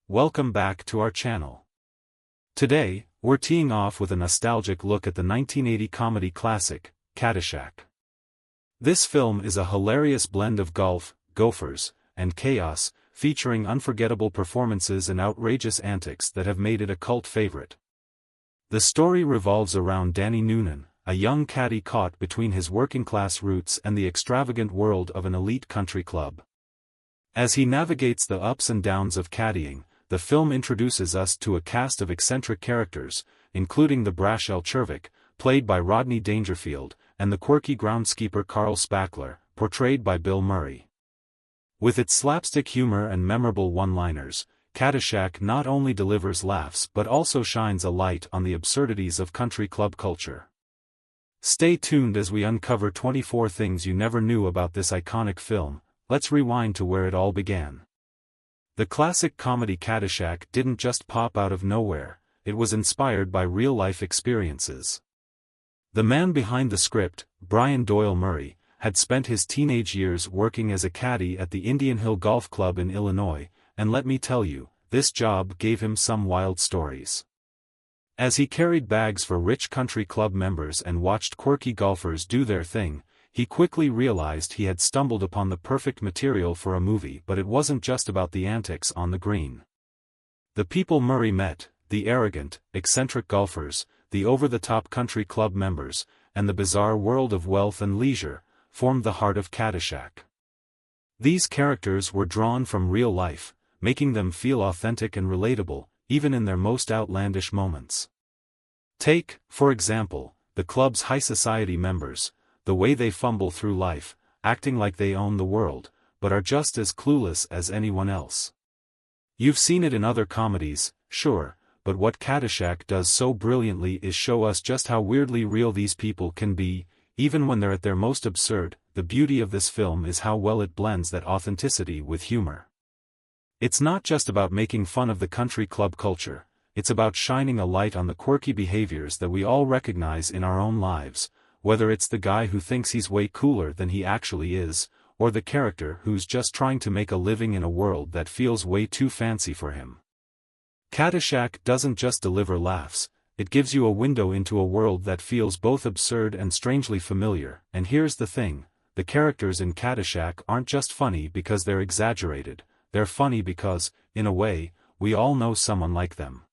welcome back to our channel. Today, we're teeing off with a nostalgic look at the 1980 comedy classic, Caddyshack. This film is a hilarious blend of golf, gophers, and chaos, featuring unforgettable performances and outrageous antics that have made it a cult favorite. The story revolves around Danny Noonan, a young caddy caught between his working-class roots and the extravagant world of an elite country club. As he navigates the ups and downs of caddying, the film introduces us to a cast of eccentric characters, including the brash Czervik, played by Rodney Dangerfield, and the quirky groundskeeper Carl Spackler, portrayed by Bill Murray. With its slapstick humor and memorable one-liners, Caddyshack not only delivers laughs but also shines a light on the absurdities of country club culture. Stay tuned as we uncover 24 things you never knew about this iconic film. Let's rewind to where it all began. The classic comedy Caddyshack didn't just pop out of nowhere, it was inspired by real-life experiences. The man behind the script, Brian Doyle Murray, had spent his teenage years working as a caddy at the Indian Hill Golf Club in Illinois, and let me tell you, this job gave him some wild stories. As he carried bags for rich country club members and watched quirky golfers do their thing, he quickly realized he had stumbled upon the perfect material for a movie. But it wasn't just about the antics on the green. The people Murray met, the arrogant, eccentric golfers, the over-the-top country club members, and the bizarre world of wealth and leisure, formed the heart of Caddyshack. These characters were drawn from real life, making them feel authentic and relatable, even in their most outlandish moments. Take, for example, the club's high society members, the way they fumble through life, acting like they own the world, but are just as clueless as anyone else. You've seen it in other comedies, sure, but what Caddyshack does so brilliantly is show us just how weirdly real these people can be, even when they're at their most absurd. The beauty of this film is how well it blends that authenticity with humor. It's not just about making fun of the country club culture, it's about shining a light on the quirky behaviors that we all recognize in our own lives, whether it's the guy who thinks he's way cooler than he actually is, or the character who's just trying to make a living in a world that feels way too fancy for him. Caddyshack doesn't just deliver laughs, it gives you a window into a world that feels both absurd and strangely familiar. And here's the thing, the characters in Caddyshack aren't just funny because they're exaggerated. They're funny because, in a way, we all know someone like them.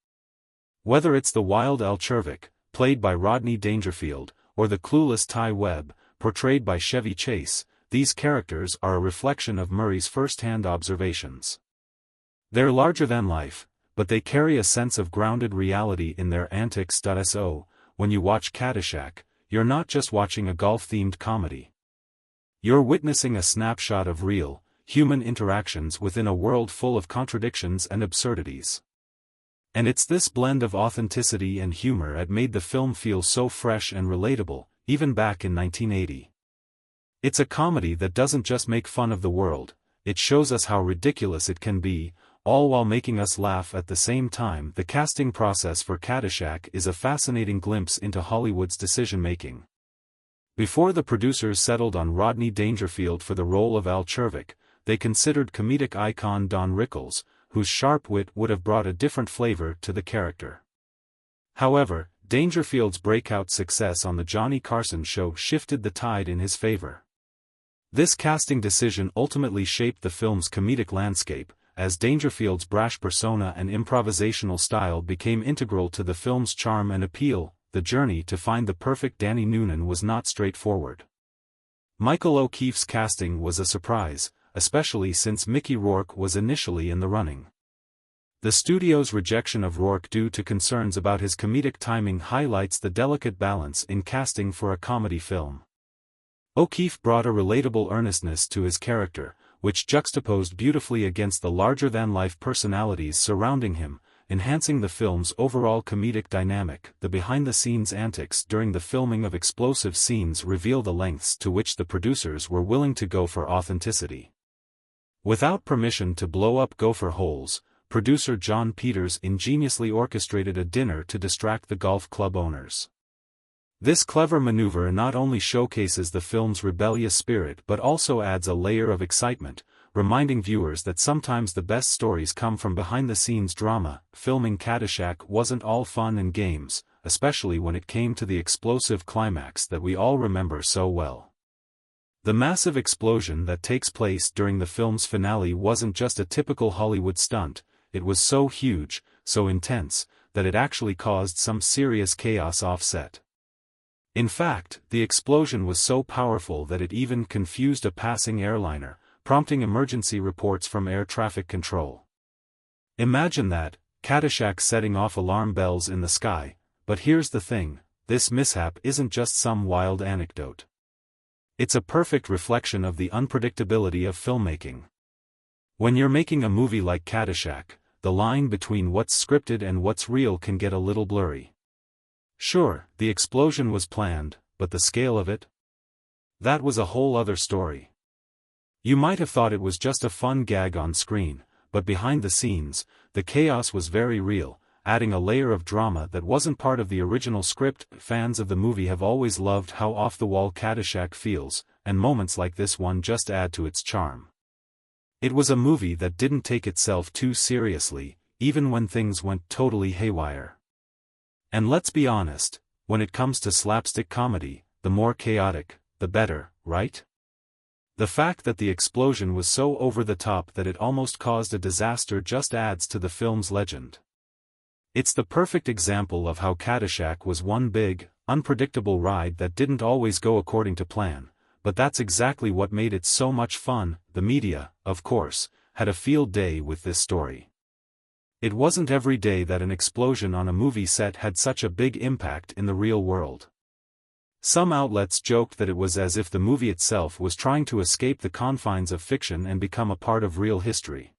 Whether it's the wild Czervik, played by Rodney Dangerfield, or the clueless Ty Webb, portrayed by Chevy Chase, these characters are a reflection of Murray's first-hand observations. They're larger than life, but they carry a sense of grounded reality in their antics. So, when you watch Caddyshack, you're not just watching a golf-themed comedy. You're witnessing a snapshot of real, human interactions within a world full of contradictions and absurdities. And it's this blend of authenticity and humor that made the film feel so fresh and relatable, even back in 1980. It's a comedy that doesn't just make fun of the world, it shows us how ridiculous it can be, all while making us laugh at the same time. The casting process for Caddyshack is a fascinating glimpse into Hollywood's decision-making. Before the producers settled on Rodney Dangerfield for the role of Czervik, they considered comedic icon Don Rickles, whose sharp wit would have brought a different flavor to the character. However, Dangerfield's breakout success on the Johnny Carson show shifted the tide in his favor. This casting decision ultimately shaped the film's comedic landscape, as Dangerfield's brash persona and improvisational style became integral to the film's charm and appeal. The journey to find the perfect Danny Noonan was not straightforward. Michael O'Keefe's casting was a surprise, especially since Mickey Rourke was initially in the running. The studio's rejection of Rourke due to concerns about his comedic timing highlights the delicate balance in casting for a comedy film. O'Keefe brought a relatable earnestness to his character, which juxtaposed beautifully against the larger-than-life personalities surrounding him, enhancing the film's overall comedic dynamic. The behind-the-scenes antics during the filming of explosive scenes reveal the lengths to which the producers were willing to go for authenticity. Without permission to blow up gopher holes, producer John Peters ingeniously orchestrated a dinner to distract the golf club owners. This clever maneuver not only showcases the film's rebellious spirit but also adds a layer of excitement, reminding viewers that sometimes the best stories come from behind-the-scenes drama. Filming Caddyshack wasn't all fun and games, especially when it came to the explosive climax that we all remember so well. The massive explosion that takes place during the film's finale wasn't just a typical Hollywood stunt, it was so huge, so intense, that it actually caused some serious chaos off-set. In fact, the explosion was so powerful that it even confused a passing airliner, prompting emergency reports from air traffic control. Imagine that, Caddyshack setting off alarm bells in the sky, but here's the thing, this mishap isn't just some wild anecdote. It's a perfect reflection of the unpredictability of filmmaking. When you're making a movie like Caddyshack, the line between what's scripted and what's real can get a little blurry. Sure, the explosion was planned, but the scale of it? That was a whole other story. You might have thought it was just a fun gag on screen, but behind the scenes, the chaos was very real, adding a layer of drama that wasn't part of the original script. Fans of the movie have always loved how off-the-wall Caddyshack feels, and moments like this one just add to its charm. It was a movie that didn't take itself too seriously, even when things went totally haywire. And let's be honest, when it comes to slapstick comedy, the more chaotic, the better, right? The fact that the explosion was so over the top that it almost caused a disaster just adds to the film's legend. It's the perfect example of how Caddyshack was one big, unpredictable ride that didn't always go according to plan, but that's exactly what made it so much fun. The media, of course, had a field day with this story. It wasn't every day that an explosion on a movie set had such a big impact in the real world. Some outlets joked that it was as if the movie itself was trying to escape the confines of fiction and become a part of real history.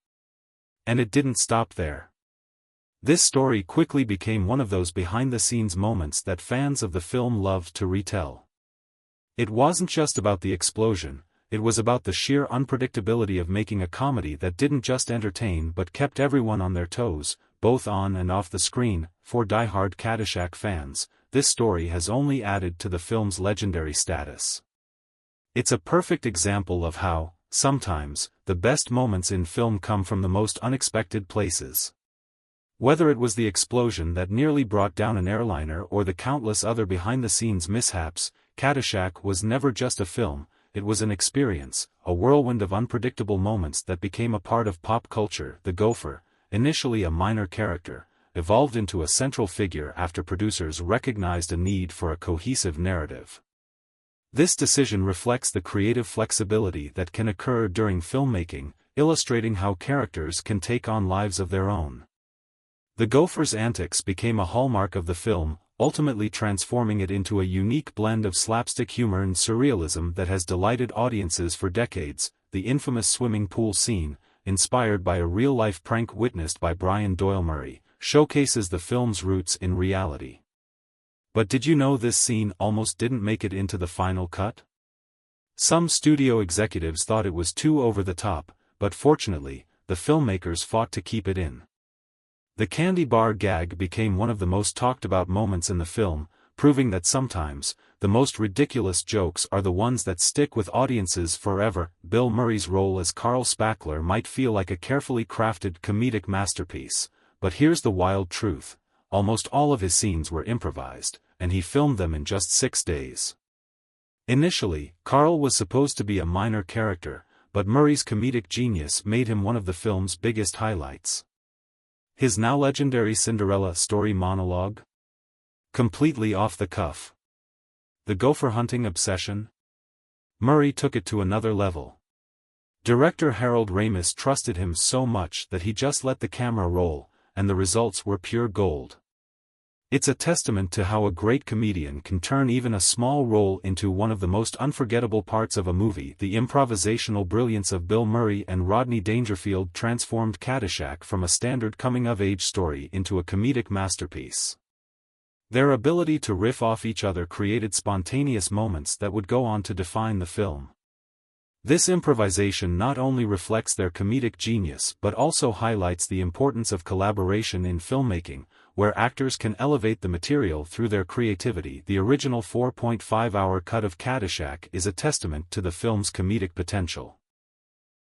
And it didn't stop there. This story quickly became one of those behind-the-scenes moments that fans of the film loved to retell. It wasn't just about the explosion, it was about the sheer unpredictability of making a comedy that didn't just entertain but kept everyone on their toes, both on and off the screen. For die-hard Caddyshack fans, this story has only added to the film's legendary status. It's a perfect example of how, sometimes, the best moments in film come from the most unexpected places. Whether it was the explosion that nearly brought down an airliner or the countless other behind-the-scenes mishaps, Caddyshack was never just a film, it was an experience, a whirlwind of unpredictable moments that became a part of pop culture. The Gopher, initially a minor character, evolved into a central figure after producers recognized a need for a cohesive narrative. This decision reflects the creative flexibility that can occur during filmmaking, illustrating how characters can take on lives of their own. The Gopher's antics became a hallmark of the film, ultimately transforming it into a unique blend of slapstick humor and surrealism that has delighted audiences for decades. The infamous swimming pool scene, inspired by a real-life prank witnessed by Brian Doyle Murray, showcases the film's roots in reality. But did you know this scene almost didn't make it into the final cut? Some studio executives thought it was too over the top, but fortunately, the filmmakers fought to keep it in. The candy bar gag became one of the most talked about moments in the film, proving that sometimes, the most ridiculous jokes are the ones that stick with audiences forever. Bill Murray's role as Carl Spackler might feel like a carefully crafted comedic masterpiece, but here's the wild truth: almost all of his scenes were improvised, and he filmed them in just 6 days. Initially, Carl was supposed to be a minor character, but Murray's comedic genius made him one of the film's biggest highlights. His now legendary Cinderella story monologue? Completely off the cuff. The gopher hunting obsession? Murray took it to another level. Director Harold Ramis trusted him so much that he just let the camera roll, and the results were pure gold. It's a testament to how a great comedian can turn even a small role into one of the most unforgettable parts of a movie. The improvisational brilliance of Bill Murray and Rodney Dangerfield transformed Caddyshack from a standard coming-of-age story into a comedic masterpiece. Their ability to riff off each other created spontaneous moments that would go on to define the film. This improvisation not only reflects their comedic genius but also highlights the importance of collaboration in filmmaking, where actors can elevate the material through their creativity. The original 4.5-hour cut of Caddyshack is a testament to the film's comedic potential.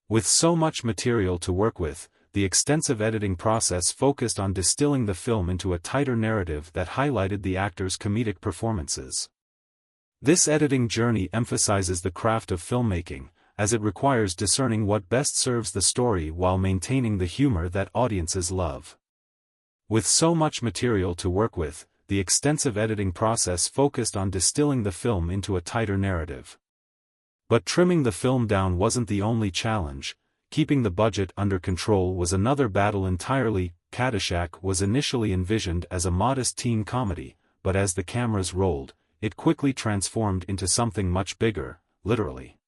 With so much material to work with, the extensive editing process focused on distilling the film into a tighter narrative that highlighted the actors' comedic performances. This editing journey emphasizes the craft of filmmaking, as it requires discerning what best serves the story while maintaining the humor that audiences love. With so much material to work with, the extensive editing process focused on distilling the film into a tighter narrative. But trimming the film down wasn't the only challenge. Keeping the budget under control was another battle entirely. Caddyshack was initially envisioned as a modest teen comedy, but as the cameras rolled, it quickly transformed into something much bigger, literally.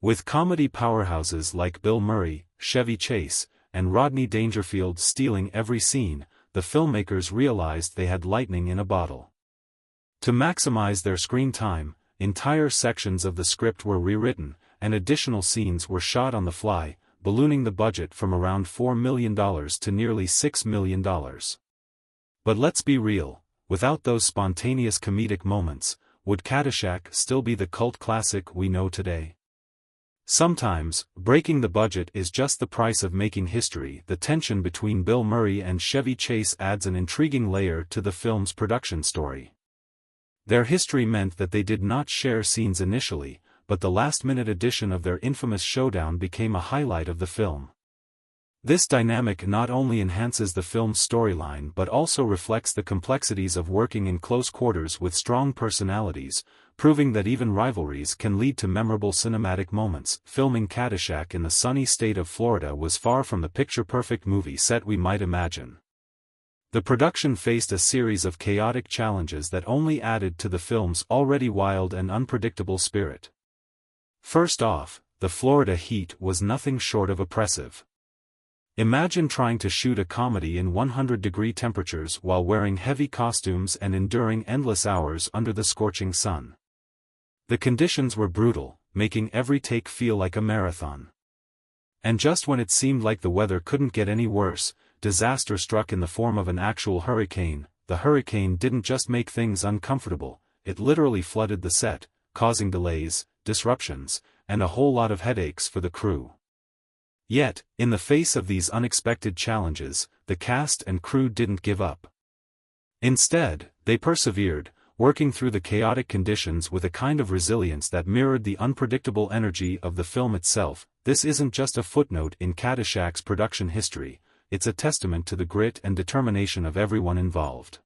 With comedy powerhouses like Bill Murray, Chevy Chase, and Rodney Dangerfield stealing every scene, the filmmakers realized they had lightning in a bottle. To maximize their screen time, entire sections of the script were rewritten, and additional scenes were shot on the fly, ballooning the budget from around $4 million to nearly $6 million. But let's be real, without those spontaneous comedic moments, would Caddyshack still be the cult classic we know today? Sometimes, breaking the budget is just the price of making history. The tension between Bill Murray and Chevy Chase adds an intriguing layer to the film's production story. Their history meant that they did not share scenes initially, but the last-minute addition of their infamous showdown became a highlight of the film. This dynamic not only enhances the film's storyline but also reflects the complexities of working in close quarters with strong personalities, proving that even rivalries can lead to memorable cinematic moments. Filming Caddyshack in the sunny state of Florida was far from the picture-perfect movie set we might imagine. The production faced a series of chaotic challenges that only added to the film's already wild and unpredictable spirit. First off, the Florida heat was nothing short of oppressive. Imagine trying to shoot a comedy in 100-degree temperatures while wearing heavy costumes and enduring endless hours under the scorching sun. The conditions were brutal, making every take feel like a marathon. And just when it seemed like the weather couldn't get any worse, disaster struck in the form of an actual hurricane. The hurricane didn't just make things uncomfortable, it literally flooded the set, causing delays, disruptions, and a whole lot of headaches for the crew. Yet, in the face of these unexpected challenges, the cast and crew didn't give up. Instead, they persevered, working through the chaotic conditions with a kind of resilience that mirrored the unpredictable energy of the film itself. This isn't just a footnote in Caddyshack's production history, it's a testament to the grit and determination of everyone involved.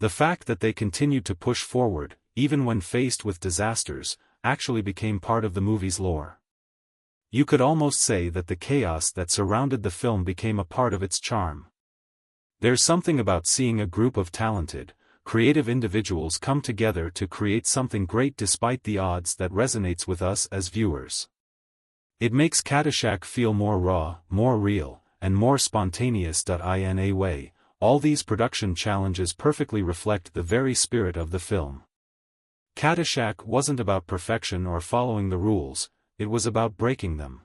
The fact that they continued to push forward, even when faced with disasters, actually became part of the movie's lore. You could almost say that the chaos that surrounded the film became a part of its charm. There's something about seeing a group of talented, creative individuals come together to create something great despite the odds that resonates with us as viewers. It makes Caddyshack feel more raw, more real, and more spontaneous. In a way, all these production challenges perfectly reflect the very spirit of the film. Caddyshack wasn't about perfection or following the rules, it was about breaking them.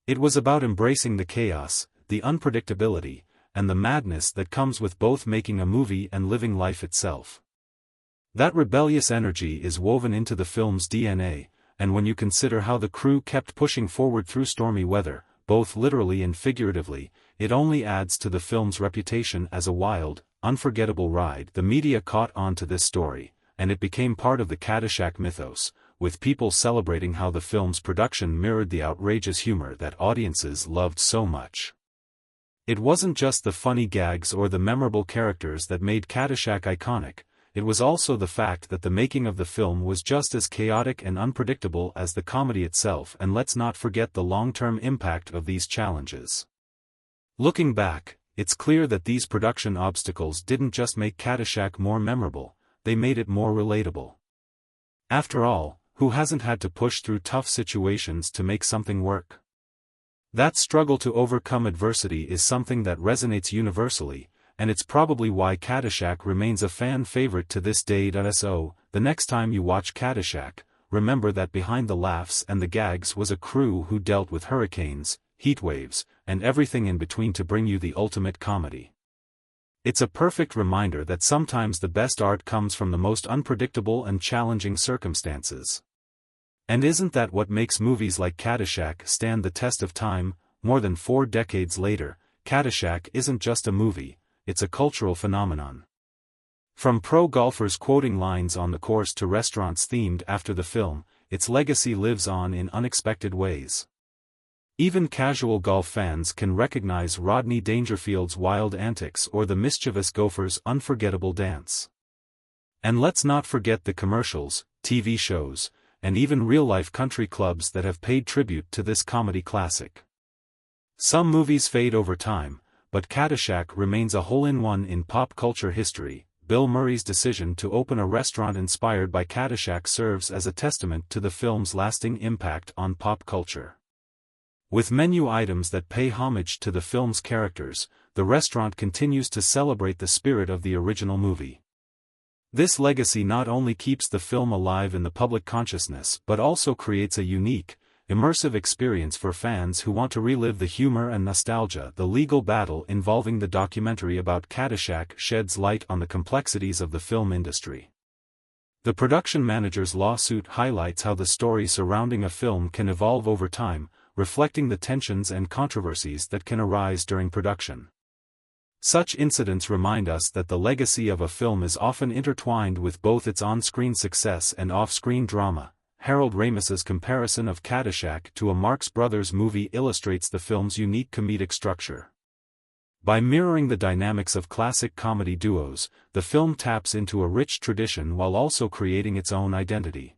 It was about embracing the chaos, the unpredictability, and the madness that comes with both making a movie and living life itself. That rebellious energy is woven into the film's DNA, and when you consider how the crew kept pushing forward through stormy weather, both literally and figuratively, it only adds to the film's reputation as a wild, unforgettable ride. The media caught on to this story, and it became part of the Caddyshack mythos, with people celebrating how the film's production mirrored the outrageous humor that audiences loved so much. It wasn't just the funny gags or the memorable characters that made Caddyshack iconic, it was also the fact that the making of the film was just as chaotic and unpredictable as the comedy itself. And let's not forget the long-term impact of these challenges. Looking back, it's clear that these production obstacles didn't just make Caddyshack more memorable, they made it more relatable. After all, who hasn't had to push through tough situations to make something work? That struggle to overcome adversity is something that resonates universally, and it's probably why Caddyshack remains a fan favorite to this day. So, the next time you watch Caddyshack, remember that behind the laughs and the gags was a crew who dealt with hurricanes, heatwaves, and everything in between to bring you the ultimate comedy. It's a perfect reminder that sometimes the best art comes from the most unpredictable and challenging circumstances. And isn't that what makes movies like Caddyshack stand the test of time? More than 4 decades later, Caddyshack isn't just a movie, it's a cultural phenomenon. From pro golfers quoting lines on the course to restaurants themed after the film, its legacy lives on in unexpected ways. Even casual golf fans can recognize Rodney Dangerfield's wild antics or the mischievous Gopher's unforgettable dance. And let's not forget the commercials, TV shows, and even real-life country clubs that have paid tribute to this comedy classic. Some movies fade over time, but Caddyshack remains a hole-in-one in pop culture history. Bill Murray's decision to open a restaurant inspired by Caddyshack serves as a testament to the film's lasting impact on pop culture. With menu items that pay homage to the film's characters, the restaurant continues to celebrate the spirit of the original movie. This legacy not only keeps the film alive in the public consciousness but also creates a unique, immersive experience for fans who want to relive the humor and nostalgia. The legal battle involving the documentary about Caddyshack sheds light on the complexities of the film industry. The production manager's lawsuit highlights how the story surrounding a film can evolve over time, reflecting the tensions and controversies that can arise during production. Such incidents remind us that the legacy of a film is often intertwined with both its on-screen success and off-screen drama. Harold Ramis's comparison of Caddyshack to a Marx Brothers movie illustrates the film's unique comedic structure. By mirroring the dynamics of classic comedy duos, the film taps into a rich tradition while also creating its own identity.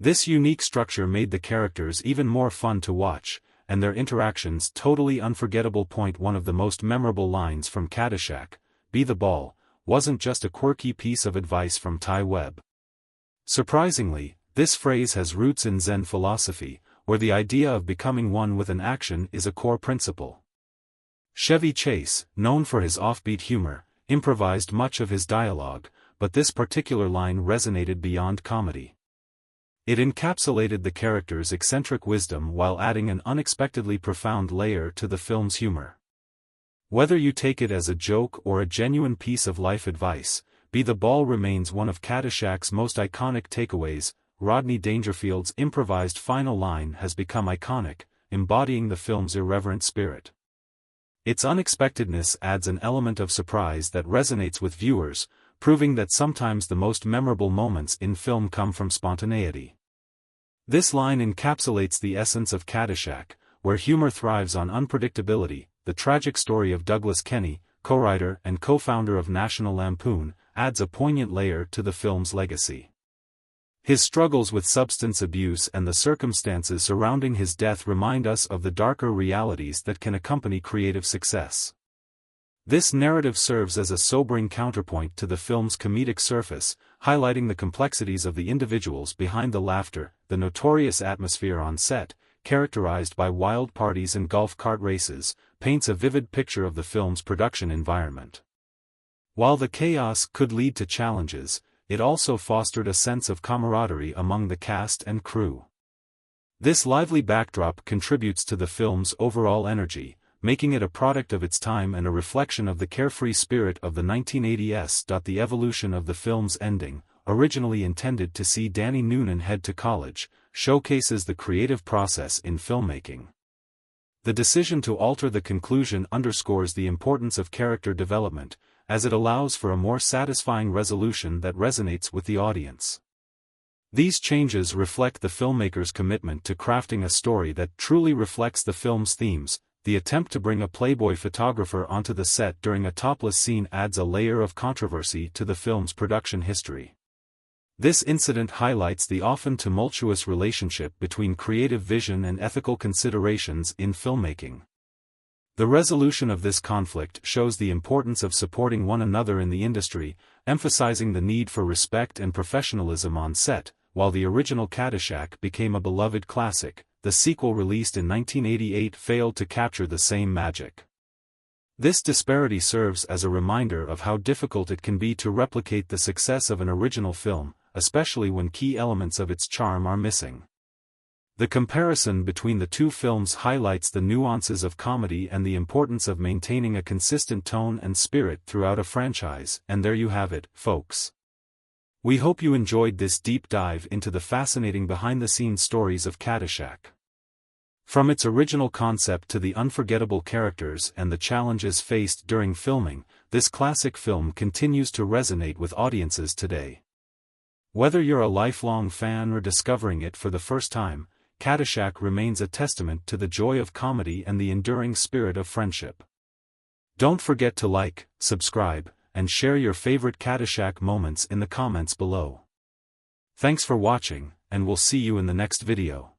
This unique structure made the characters even more fun to watch, and their interactions totally unforgettable. One of the most memorable lines from Caddyshack, "Be the ball," wasn't just a quirky piece of advice from Ty Webb. Surprisingly, this phrase has roots in Zen philosophy, where the idea of becoming one with an action is a core principle. Chevy Chase, known for his offbeat humor, improvised much of his dialogue, but this particular line resonated beyond comedy. It encapsulated the character's eccentric wisdom while adding an unexpectedly profound layer to the film's humor. Whether you take it as a joke or a genuine piece of life advice, "Be the ball" remains one of Caddyshack's most iconic takeaways. Rodney Dangerfield's improvised final line has become iconic, embodying the film's irreverent spirit. Its unexpectedness adds an element of surprise that resonates with viewers, proving that sometimes the most memorable moments in film come from spontaneity. This line encapsulates the essence of Caddyshack, where humor thrives on unpredictability. The tragic story of Douglas Kenney, co-writer and co-founder of National Lampoon, adds a poignant layer to the film's legacy. His struggles with substance abuse and the circumstances surrounding his death remind us of the darker realities that can accompany creative success. This narrative serves as a sobering counterpoint to the film's comedic surface, highlighting the complexities of the individuals behind the laughter. The notorious atmosphere on set, characterized by wild parties and golf cart races, paints a vivid picture of the film's production environment. While the chaos could lead to challenges, it also fostered a sense of camaraderie among the cast and crew. This lively backdrop contributes to the film's overall energy, making it a product of its time and a reflection of the carefree spirit of the 1980s. The evolution of the film's ending, originally intended to see Danny Noonan head to college, showcases the creative process in filmmaking. The decision to alter the conclusion underscores the importance of character development, as it allows for a more satisfying resolution that resonates with the audience. These changes reflect the filmmaker's commitment to crafting a story that truly reflects the film's themes. The attempt to bring a Playboy photographer onto the set during a topless scene adds a layer of controversy to the film's production history. This incident highlights the often tumultuous relationship between creative vision and ethical considerations in filmmaking. The resolution of this conflict shows the importance of supporting one another in the industry, emphasizing the need for respect and professionalism on set. While the original Caddyshack became a beloved classic, the sequel released in 1988 failed to capture the same magic. This disparity serves as a reminder of how difficult it can be to replicate the success of an original film, especially when key elements of its charm are missing. The comparison between the two films highlights the nuances of comedy and the importance of maintaining a consistent tone and spirit throughout a franchise. And there you have it, folks. We hope you enjoyed this deep dive into the fascinating behind-the-scenes stories of Caddyshack. From its original concept to the unforgettable characters and the challenges faced during filming, this classic film continues to resonate with audiences today. Whether you're a lifelong fan or discovering it for the first time, Caddyshack remains a testament to the joy of comedy and the enduring spirit of friendship. Don't forget to like, subscribe, and share your favorite Caddyshack moments in the comments below. Thanks for watching, and we'll see you in the next video.